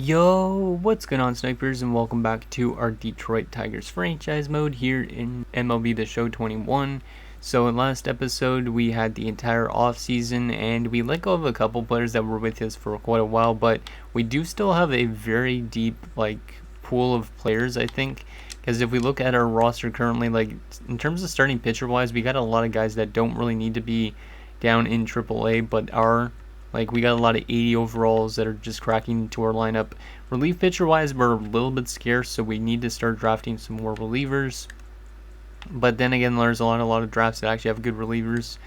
Yo, what's going on, snipers, and welcome back to our Detroit Tigers franchise mode here in MLB The Show 21. So in last episode, we had the entire offseason, and we let go of a couple players that were with us for quite a while, but we do still have a very deep, pool of players, I think, because if we look at our roster currently, in terms of starting pitcher-wise, we got a lot of guys that don't really need to be down in AAA, but are we got a lot of 80 overalls that are just cracking into our lineup. Relief pitcher-wise, we're a little bit scarce, so we need to start drafting some more relievers. But then again, there's a lot of drafts that actually have good relievers.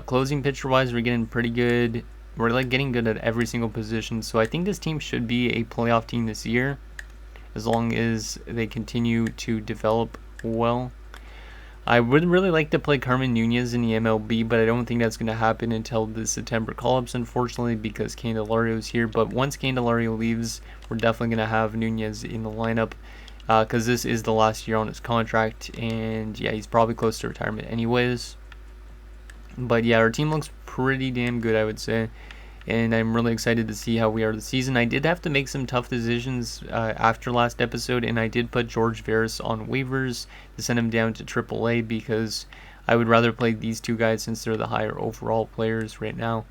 Closing pitcher-wise, we're getting pretty good. We're getting good at every single position. So I think this team should be a playoff team this year, as long as they continue to develop well. I would really like to play Carmen Nunez in the MLB, but I don't think that's going to happen until the September call-ups, unfortunately, because Candelario is here. But once Candelario leaves, we're definitely going to have Nunez in the lineup, because this is the last year on his contract, and yeah, he's probably close to retirement anyways. But yeah, our team looks pretty damn good, I would say, and I'm really excited to see how we are this season. I did have to make some tough decisions after last episode, and I did put George Veras on waivers to send him down to AAA because I would rather play these two guys since they're the higher overall players right now.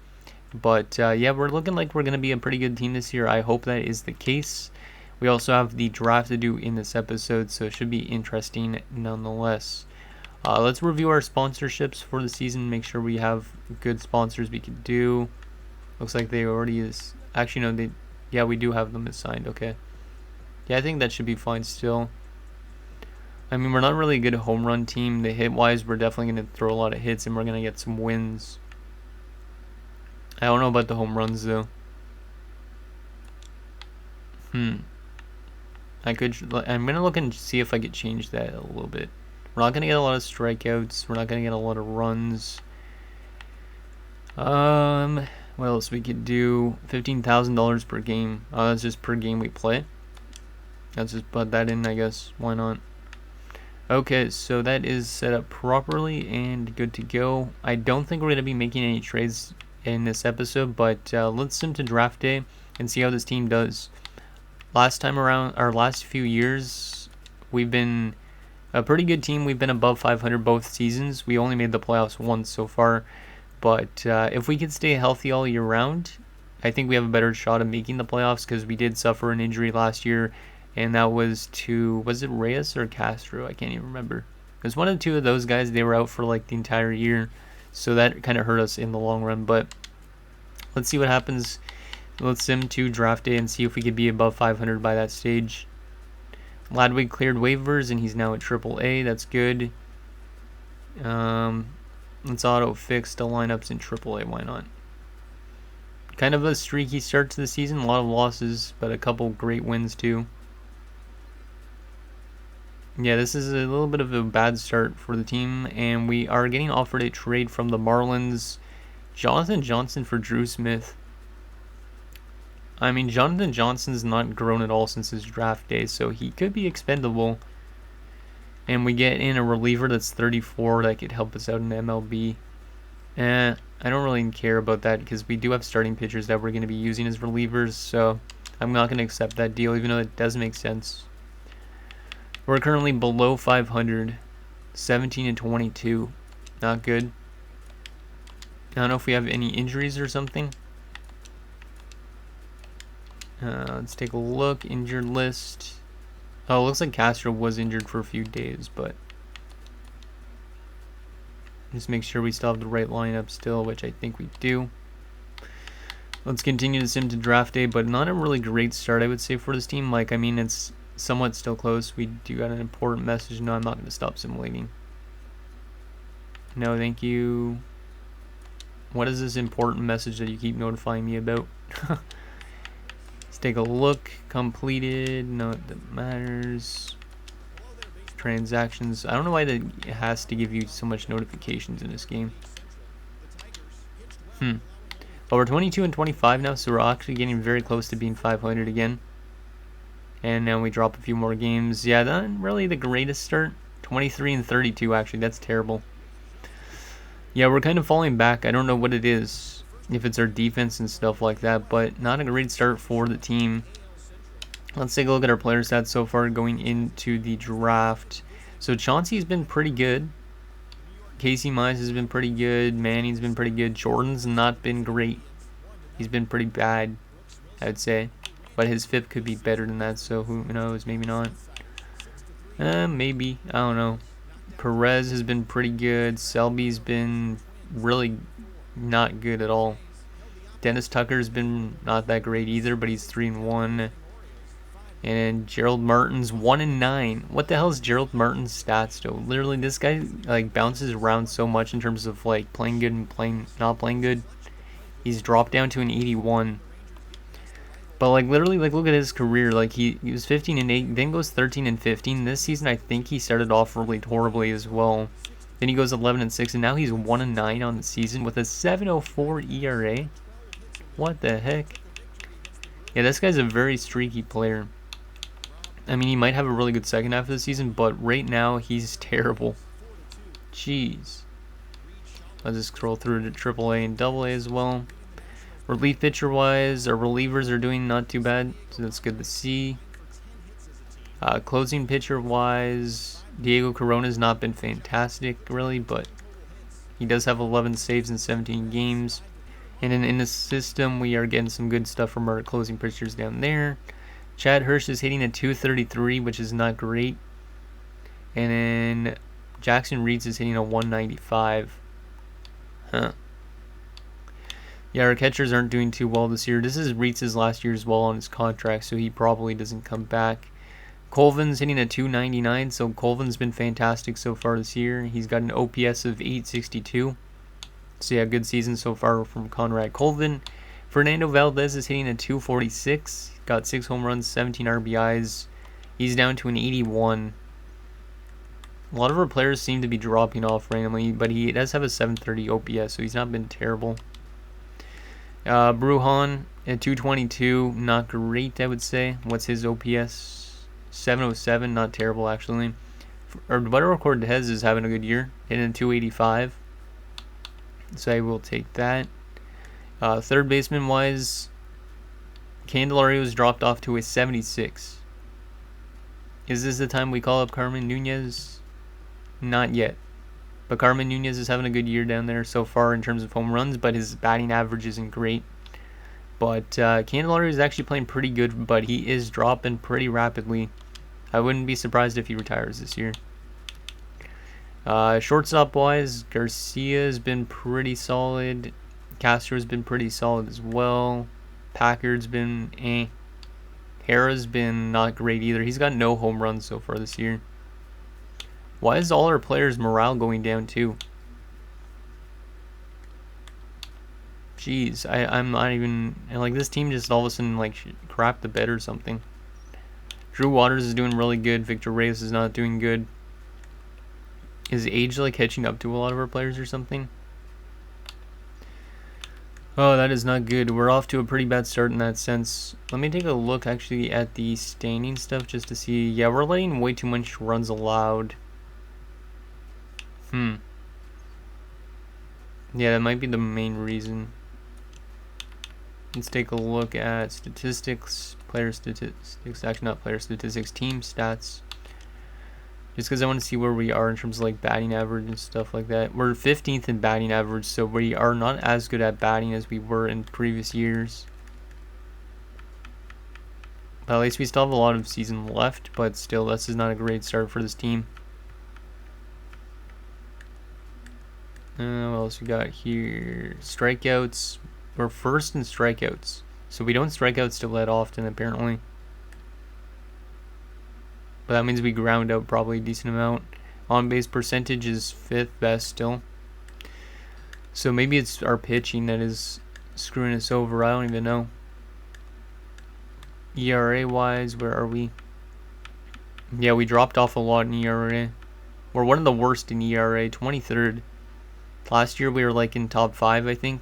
But yeah, we're looking like we're going to be a pretty good team this year. I hope that is the case. We also have the draft to do in this episode, so it should be interesting nonetheless. Let's review our sponsorships for the season, make sure we have good sponsors we could do. Looks like they already is. Actually, no, yeah, we do have them assigned. Okay. Yeah, I think that should be fine still. I mean, we're not really a good home run team. The hit-wise, we're definitely going to throw a lot of hits, and we're going to get some wins. I don't know about the home runs, though. I'm going to look and see if I could change that a little bit. We're not going to get a lot of strikeouts. We're not going to get a lot of runs. What else we could do? $15,000 per game. That's just per game we play. Let's just put that in, I guess. Why not? Okay, so that is set up properly and good to go. I don't think we're going to be making any trades in this episode, but let's sim to draft day and see how this team does. Last time around, our last few years, we've been a pretty good team. We've been above 500 both seasons. We only made the playoffs once so far. But if we can stay healthy all year round, I think we have a better shot of making the playoffs because we did suffer an injury last year, and that was to, was it Reyes or Castro? I can't even remember. It was one of the two of those guys. They were out for the entire year, so that kind of hurt us in the long run. But let's see what happens. Let's sim to draft day and see if we could be above 500 by that stage. Ladwig cleared waivers, and he's now at AAA. That's good. Let's auto-fix the lineups in AAA, why not? Kind of a streaky start to the season, a lot of losses, but a couple great wins too. Yeah, this is a little bit of a bad start for the team, and we are getting offered a trade from the Marlins. Jonathan Johnson for Drew Smith. I mean, Jonathan Johnson's not grown at all since his draft day, so he could be expendable. And we get in a reliever that's 34 that could help us out in the MLB. I don't really care about that because we do have starting pitchers that we're going to be using as relievers, so I'm not going to accept that deal, even though it does make sense. We're currently below 500, 17 and 22. Not good. I don't know if we have any injuries or something. Let's take a look. Injured list. Oh, it looks like Castro was injured for a few days, but just make sure we still have the right lineup still, which I think we do. Let's continue to sim to draft day, but not a really great start, I would say, for this team. I mean, it's somewhat still close. We do got an important message. No, I'm not going to stop simulating. No, thank you. What is this important message that you keep notifying me about? Let's take a look. Completed. No, that matters. Transactions. I don't know why it has to give you so much notifications in this game. But we're 22 and 25 now, so we're actually getting very close to being 500 again. And now we drop a few more games. Yeah, not really the greatest start. 23 and 32, actually. That's terrible. Yeah, we're kind of falling back. I don't know what it is. If it's our defense and stuff like that, but not a great start for the team. Let's take a look at our player stats so far going into the draft. So Chauncey's been pretty good. Casey Mize has been pretty good. Manning's been pretty good. Jordan's not been great. He's been pretty bad, I would say. But his FIP could be better than that, so who knows? Maybe not. Maybe. I don't know. Perez has been pretty good. Selby's been really not good at all. Dennis Tucker's been not that great either, but he's 3-1. And Gerald Martin's 1-9. What the hell is Gerald Martin's stats though? Literally, this guy like bounces around so much in terms of like playing good and not playing good. He's dropped down to an 81. But like literally, like look at his career. Like he was 15-8, then goes 13-15. This season, I think he started off really horribly as well. Then he goes 11-6, and now he's 1-9 on the season with a 7.04 ERA. What the heck? Yeah, this guy's a very streaky player. I mean, he might have a really good second half of the season, but right now he's terrible. Jeez. I'll just scroll through to AAA and AA as well. Relief pitcher wise, our relievers are doing not too bad, so that's good to see. Closing pitcher wise, Diego Corona's not been fantastic really, but he does have 11 saves in 17 games. And then in the system, we are getting some good stuff from our closing pitchers down there. Chad Hirsch is hitting a 233, which is not great. And then Jackson Reeds is hitting a 195. Huh. Yeah, our catchers aren't doing too well this year. This is Reeds' last year as well on his contract, so he probably doesn't come back. Colvin's hitting a 299, so Colvin's been fantastic so far this year. He's got an OPS of 862. So yeah, good season so far from Conrad Colvin. Fernando Valdez is hitting a 246. Got 6 home runs, 17 RBIs. He's down to an 81. A lot of our players seem to be dropping off randomly, but he does have a 730 OPS, so he's not been terrible. Brujan at 222, not great, I would say. What's his OPS? 707, not terrible, actually. Eduardo Cortez is having a good year, hitting a 285. So I will take that. Third baseman wise, Candelario's dropped off to a 76. Is this the time we call up Carmen Nunez? Not yet. But Carmen Nunez is having a good year down there so far in terms of home runs, but his batting average isn't great. But Candelario is actually playing pretty good, but he is dropping pretty rapidly. I wouldn't be surprised if he retires this year. Shortstop wise, Garcia's been pretty solid. Castro's been pretty solid as well. Packard's been eh. Hera's been not great either. He's got no home runs so far this year. Why is all our players' morale going down too? Jeez, I'm not even like this team just all of a sudden like crap the bed or something. Drew Waters is doing really good. Victor Reyes is not doing good. Is age like catching up to a lot of our players or something? Oh, that is not good. We're off to a pretty bad start in that sense. Let me take a look actually at the standing stuff just to see. Yeah, we're letting way too much runs allowed. Yeah, that might be the main reason. Let's take a look at statistics, player statistics, actually not player statistics, team stats. Just because I want to see where we are in terms of like batting average and stuff like that. We're 15th in batting average, so we are not as good at batting as we were in previous years. But at least we still have a lot of season left, but still, this is not a great start for this team. What else we got here? Strikeouts. We're first in strikeouts, so we don't strike out still that often apparently. But that means we ground out probably a decent amount. On base percentage is 5th best still. So maybe it's our pitching that is screwing us over. I don't even know. ERA wise, where are we? Yeah, we dropped off a lot in ERA. We're one of the worst in ERA, 23rd. Last year we were like in top 5, I think.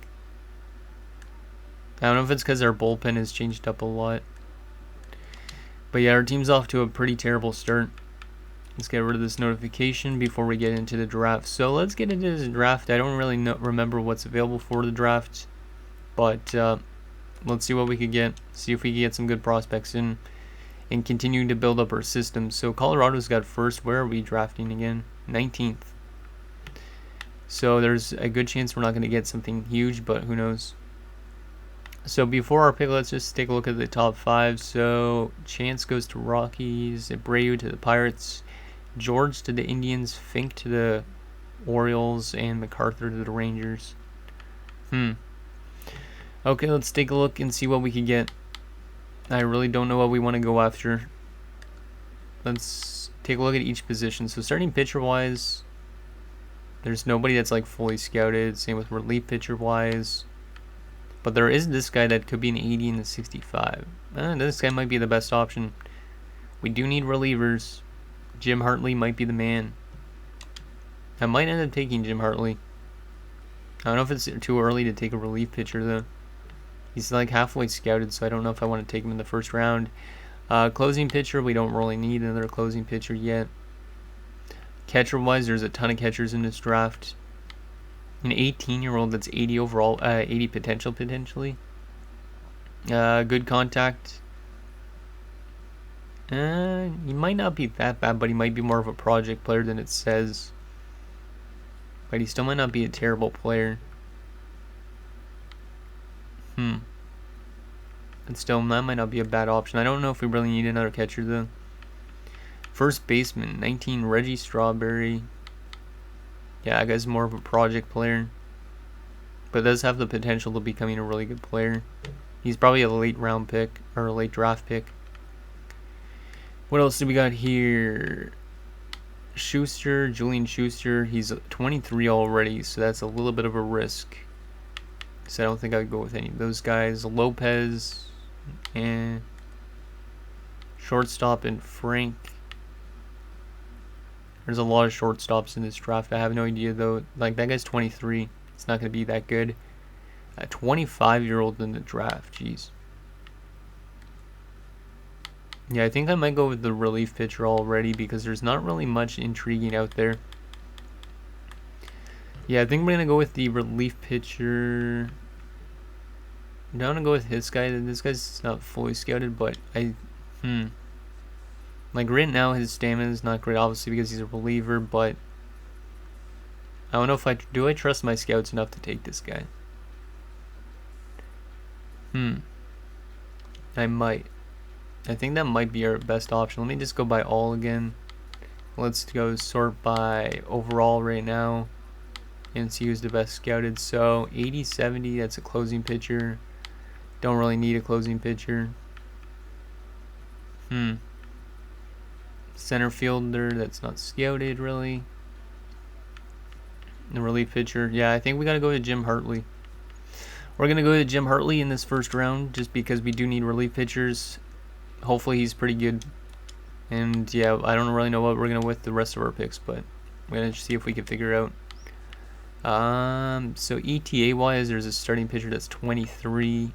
I don't know if it's because our bullpen has changed up a lot. But yeah, our team's off to a pretty terrible start. Let's get rid of this notification before we get into the draft. So let's get into the draft. I don't really remember what's available for the draft. But let's see what we could get. See if we can get some good prospects in. and continuing to build up our system. So Colorado's got first. Where are we drafting again? 19th. So there's a good chance we're not going to get something huge, but who knows. So before our pick, let's just take a look at the top 5. So Chance goes to Rockies, Abreu to the Pirates, George to the Indians, Fink to the Orioles, and MacArthur to the Rangers. Okay, let's take a look and see what we can get. I really don't know what we want to go after. Let's take a look at each position. So starting pitcher wise, there's nobody that's like fully scouted. Same with relief pitcher wise. But there is this guy that could be an 80 and a 65. This guy might be the best option. We do need relievers. Jim Hartley might be the man. I might end up taking Jim Hartley. I don't know if it's too early to take a relief pitcher though. He's like halfway scouted, so I don't know if I want to take him in the first round. Closing pitcher, we don't really need another closing pitcher yet. Catcher-wise, there's a ton of catchers in this draft. An 18-year-old that's 80 overall, 80 potential potentially. Good contact. He might not be that bad, but he might be more of a project player than it says. But he still might not be a terrible player. And still, that might not be a bad option. I don't know if we really need another catcher though. First baseman, 19, Reggie Strawberry. Yeah, that guy's more of a project player, but does have the potential to becoming a really good player. He's probably a late round pick or a late draft pick. What else do we got here? Schuster, Julian Schuster. He's 23 already, so that's a little bit of a risk. So I don't think I would go with any of those guys. Lopez and shortstop and Frank. There's a lot of shortstops in this draft. I have no idea though. Like that guy's 23. It's not going to be that good. A 25-year-old in the draft. Jeez. Yeah, I think I might go with the relief pitcher already because there's not really much intriguing out there. Yeah, I think we're going to go with the relief pitcher. I'm going to go with this guy. This guy's not fully scouted, but like right now his stamina is not great, obviously because he's a reliever, but I don't know if I trust my scouts enough to take this guy. I might. I think that might be our best option. Let me just go by all again. Let's go sort by overall right now and see who's the best scouted. So 80-70, that's a closing pitcher. Don't really need a closing pitcher. Center fielder, that's not scouted really. The relief pitcher, yeah, I think we gotta go to Jim Hartley. We're gonna go to Jim Hartley in this first round just because we do need relief pitchers. Hopefully he's pretty good. And yeah, I don't really know what we're gonna with the rest of our picks, but we're gonna see if we can figure it out. So ETA wise, there's a starting pitcher that's 23.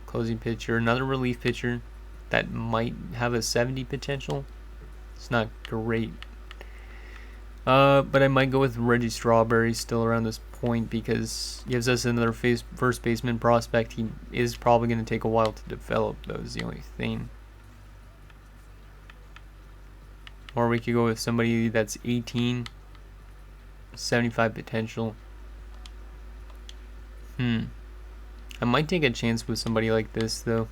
Closing pitcher, another relief pitcher that might have a 70 potential. It's not great. But I might go with Reggie Strawberry still around this point because he gives us another first baseman prospect. He is probably going to take a while to develop, though, is the only thing. Or we could go with somebody that's 18, 75 potential. I might take a chance with somebody like this, though.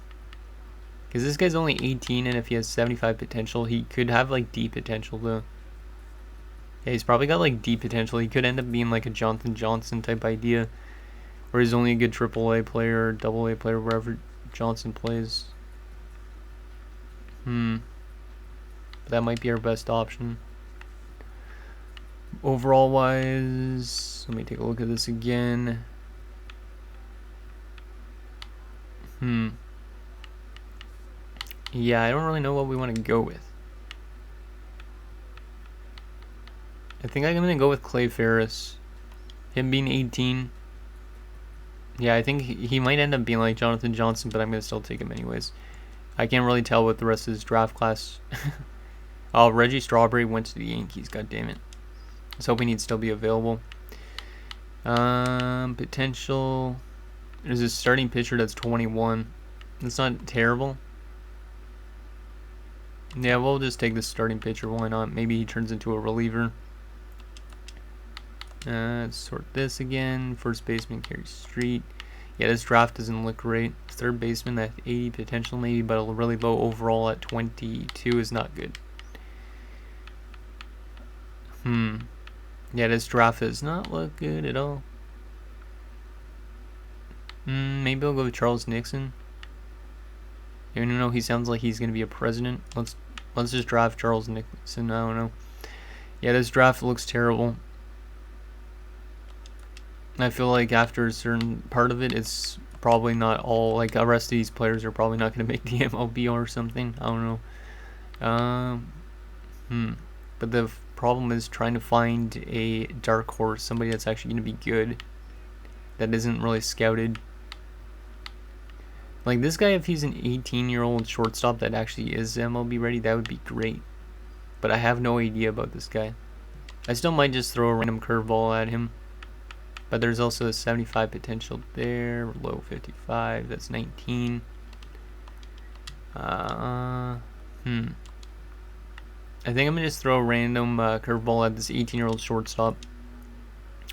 Because this guy's only 18, and if he has 75 potential, he could have, like, D potential, though. Yeah, he's probably got, like, D potential. He could end up being, like, a Jonathan Johnson type idea. Or he's only a good AAA player or AA player, wherever Johnson plays. But that might be our best option. Overall-wise, let me take a look at this again. Yeah, I don't really know what we want to go with. I think I'm going to go with Clay Ferris. Him being 18. Yeah, I think he might end up being like Jonathan Johnson, but I'm going to still take him anyways. I can't really tell with the rest of his draft class. Oh, Reggie Strawberry went to the Yankees, god damn it. I was hoping he'd still be available. Potential. There's a starting pitcher that's 21. That's not terrible. Yeah, we'll just take the starting pitcher. Why not? Maybe he turns into a reliever. Let's sort this again. First baseman, Carey Street. Yeah, this draft doesn't look great. Third baseman at 80 potential maybe, but a really low overall at 22 is not good. Yeah, this draft does not look good at all. Maybe I'll go with Charles Nixon. Even though he sounds like he's going to be a president. Let's just draft Charles Nixon. I don't know. Yeah, this draft looks terrible. I feel like after a certain part of it, it's probably not all, like the rest of these players are probably not going to make the MLB or something. I don't know. But the problem is trying to find a dark horse, somebody that's actually going to be good, that isn't really scouted. Like this guy, if he's an 18-year-old shortstop that actually is MLB ready, that would be great. But I have no idea about this guy. I still might just throw a random curveball at him. But there's also a 75 potential there, low 55, that's 19. I think I'm going to just throw a random curveball at this 18-year-old shortstop.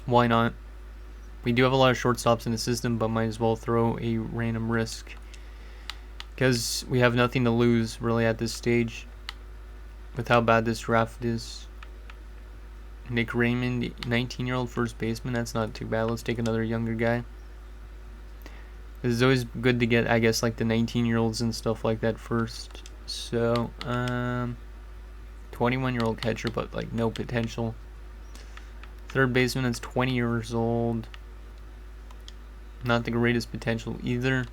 Why not? We do have a lot of shortstops in the system, but might as well throw a random risk. Because we have nothing to lose, really, at this stage. With how bad this draft is. Nick Raymond, 19-year-old first baseman. That's not too bad. Let's take another younger guy. It's always good to get, I guess, like the 19-year-olds and stuff like that first. So, 21-year-old catcher, but like no potential. Third baseman that's 20 years old. Not the greatest potential either.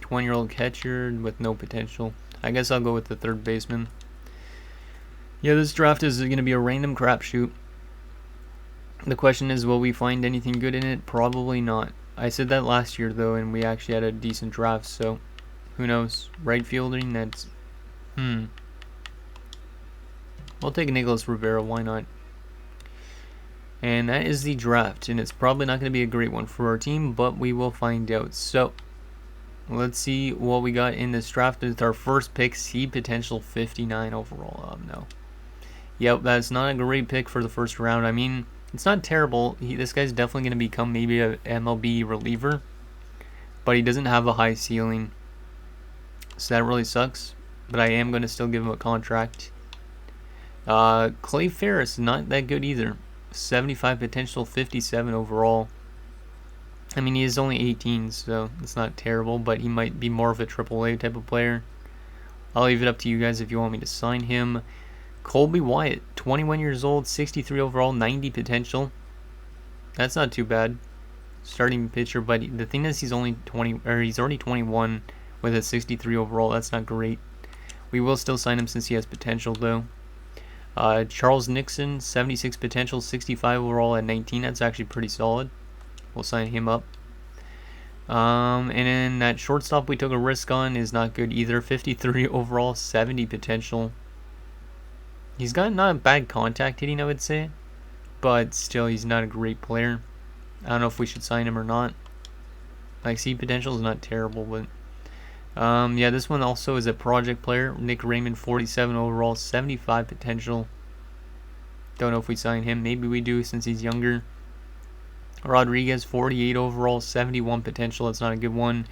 20-year-old catcher with no potential. I guess I'll go with the third baseman. Yeah, this draft is going to be a random crapshoot. The question is, will we find anything good in it? Probably not. I said that last year, though, and we actually had a decent draft, so who knows? Right fielding, that's... We'll take Nicholas Rivera, why not? And that is the draft, and it's probably not going to be a great one for our team, but we will find out. So, let's see what we got in this draft. It's our first pick, C potential 59 overall. No. Yep, that's not a great pick for the first round. I mean, it's not terrible. This guy's definitely going to become maybe a MLB reliever, but he doesn't have a high ceiling, so that really sucks. But I am going to still give him a contract. Clay Ferris, not that good either. 75 potential, 57 overall. I mean, he is only 18, so it's not terrible, but he might be more of a AAA type of player. I'll leave it up to you guys if you want me to sign him. Colby Wyatt, 21 years old, 63 overall, 90 potential. That's not too bad. Starting pitcher, but the thing is he's only 20, or he's already 21 with a 63 overall. That's not great. We will still sign him since he has potential, though. Charles Nixon, 76 potential, 65 overall at 19. That's actually pretty solid. We'll sign him up. And then that shortstop we took a risk on is not good either. 53 overall, 70 potential. He's got not a bad contact hitting, I would say, but still he's not a great player. I don't know if we should sign him or not. Like, C potential is not terrible, but yeah, this one also is a project player. Nick Raymond, 47 overall, 75 potential. Don't know if we sign him. Maybe we do since he's younger. Rodriguez, 48 overall, 71 potential. That's not a good one.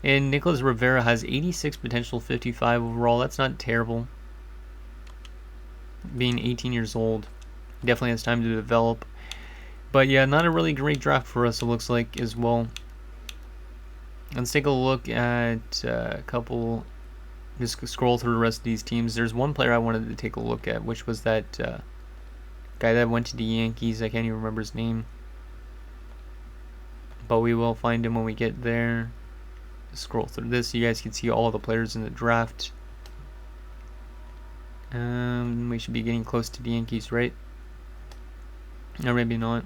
And Nicholas Rivera has 86 potential, 55 overall. That's not terrible. Being 18 years old, he definitely has time to develop. But yeah, not a really great draft for us, it looks like, as well. Let's take a look at a couple. Just scroll through the rest of these teams. There's one player I wanted to take a look at, which was that guy that went to the Yankees. I can't even remember his name, but we will find him when we get there. Scroll through this so you guys can see all the players in the draft. We should be getting close to the Yankees, right? Or maybe not.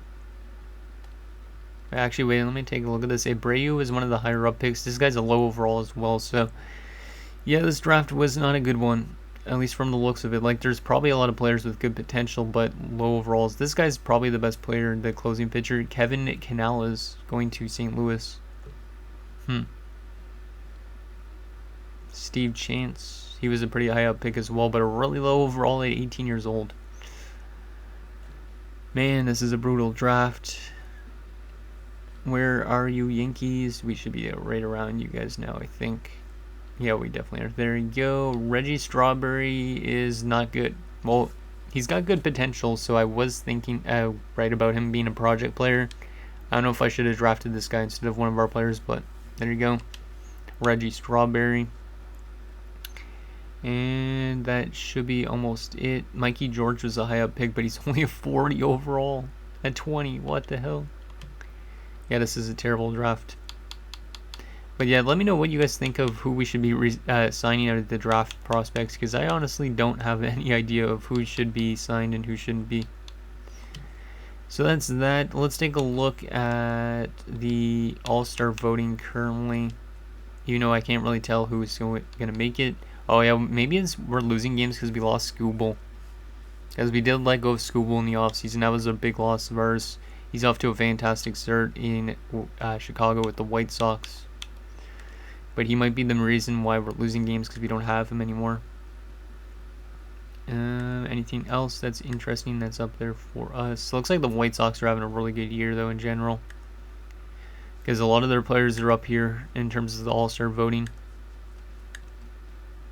Actually, wait, let me take a look at this. Abreu is one of the higher up picks. This guy's a low overall as well, so yeah, this draft was not a good one, at least from the looks of it. Like, there's probably a lot of players with good potential, but low overalls. This guy's probably the best player, the closing pitcher. Kevin Canales going to St. Louis. Steve Chance, he was a pretty high up pick as well, but a really low overall at 18 years old. Man, this is a brutal draft. Where are you, Yankees? We should be right around you guys now, I think. Yeah, we definitely are. There you go. Reggie Strawberry is not good. Well, he's got good potential, so I was thinking right about him being a project player. I don't know if I should have drafted this guy instead of one of our players, but there you go. Reggie Strawberry. And that should be almost it. Mikey George was a high up pick, but he's only a 40 overall at 20. What the hell? Yeah, this is a terrible draft. But yeah, let me know what you guys think of who we should be signing out of the draft prospects, because I honestly don't have any idea of who should be signed and who shouldn't be. So that's that. Let's take a look at the AllStar Voting currently. You know, I can't really tell who's going to make it. Oh yeah, maybe we're losing games because we lost Scooble. Because we did let go of Scooble in the offseason. That was a big loss of ours. He's off to a fantastic start in Chicago with the White Sox. But he might be the reason why we're losing games, because we don't have him anymore. Anything else that's interesting that's up there for us? Looks like the White Sox are having a really good year, though, in general. Because a lot of their players are up here in terms of the All-Star voting.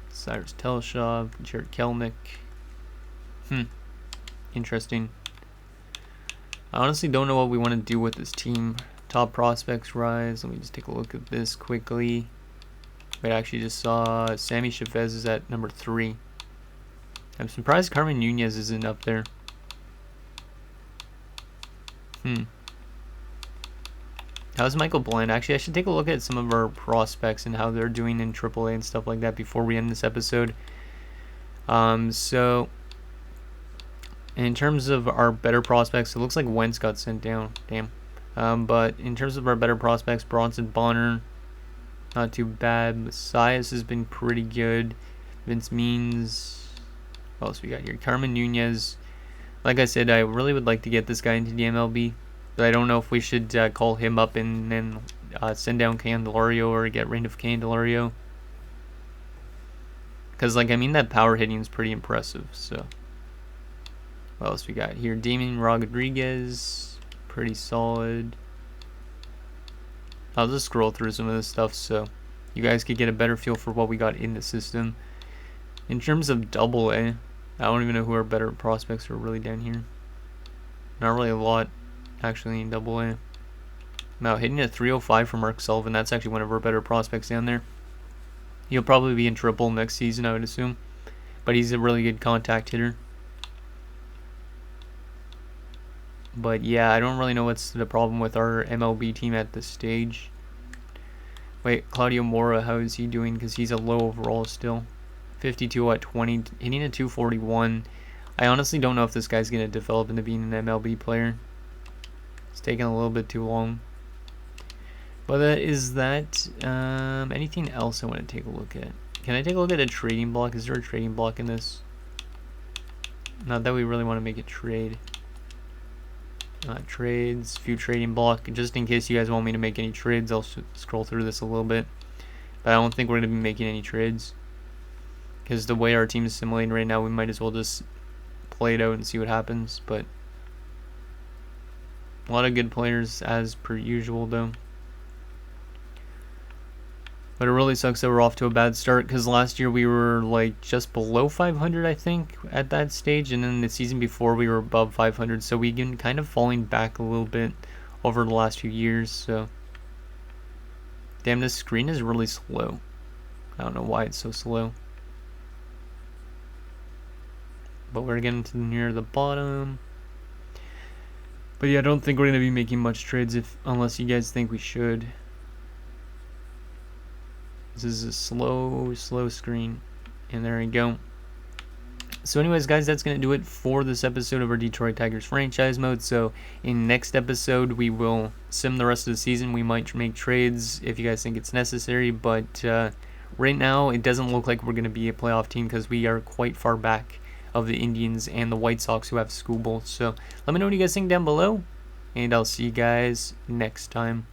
Cyrus Telshaw, Jared Kelnick. Interesting. I honestly don't know what we want to do with this team. Top prospects rise. Let me just take a look at this quickly. Wait, I actually just saw Sammy Chavez is at number 3. I'm surprised Carmen Nunez isn't up there. How's Michael Bland? Actually, I should take a look at some of our prospects and how they're doing in AAA and stuff like that before we end this episode. So, in terms of our better prospects, it looks like Wentz got sent down. Damn. But in terms of our better prospects, Bronson Bonner, not too bad. Messias has been pretty good. Vince Means. What else we got here? Carmen Nunez. Like I said, I really would like to get this guy into the MLB. But I don't know if we should call him up and then send down Candelario or get rid of Candelario. Because, like, I mean, that power hitting is pretty impressive. So, what else we got here? Damien Rodriguez. Pretty solid. I'll just scroll through some of this stuff so you guys could get a better feel for what we got in the system. In terms of Double A, I don't even know who our better prospects are really down here. Not really a lot, actually, in Double A. Now, hitting a 305 for Mark Sullivan, that's actually one of our better prospects down there. He'll probably be in Triple next season, I would assume. But he's a really good contact hitter. But yeah, I don't really know what's the problem with our MLB team at this stage. Wait, Claudio Mora, how is he doing? Because he's a low overall still. 52 at 20, hitting a 241. I honestly don't know if this guy's going to develop into being an MLB player. It's taking a little bit too long. But that is that. Anything else I want to take a look at? Can I take a look at a trading block? Is there a trading block in this? Not that we really want to make a trade. Trades, few trading block. Just in case you guys want me to make any trades, I'll scroll through this a little bit. But I don't think we're going to be making any trades. Because the way our team is simulating right now, we might as well just play it out and see what happens. But a lot of good players as per usual, though. But it really sucks that we're off to a bad start, because last year we were like just below 500, I think, at that stage, and then the season before we were above 500, so we've been kind of falling back a little bit over the last few years. So damn, this screen is really slow. I don't know why it's so slow, but we're getting to near the bottom. But yeah, I don't think we're going to be making much trades unless you guys think we should. This is a slow screen. And there we go. So anyways, guys, that's going to do it for this episode of our Detroit Tigers franchise mode. So in next episode, we will sim the rest of the season. We might make trades if you guys think it's necessary. But right now, it doesn't look like we're going to be a playoff team because we are quite far back of the Indians and the White Sox who have Scooble. So let me know what you guys think down below. And I'll see you guys next time.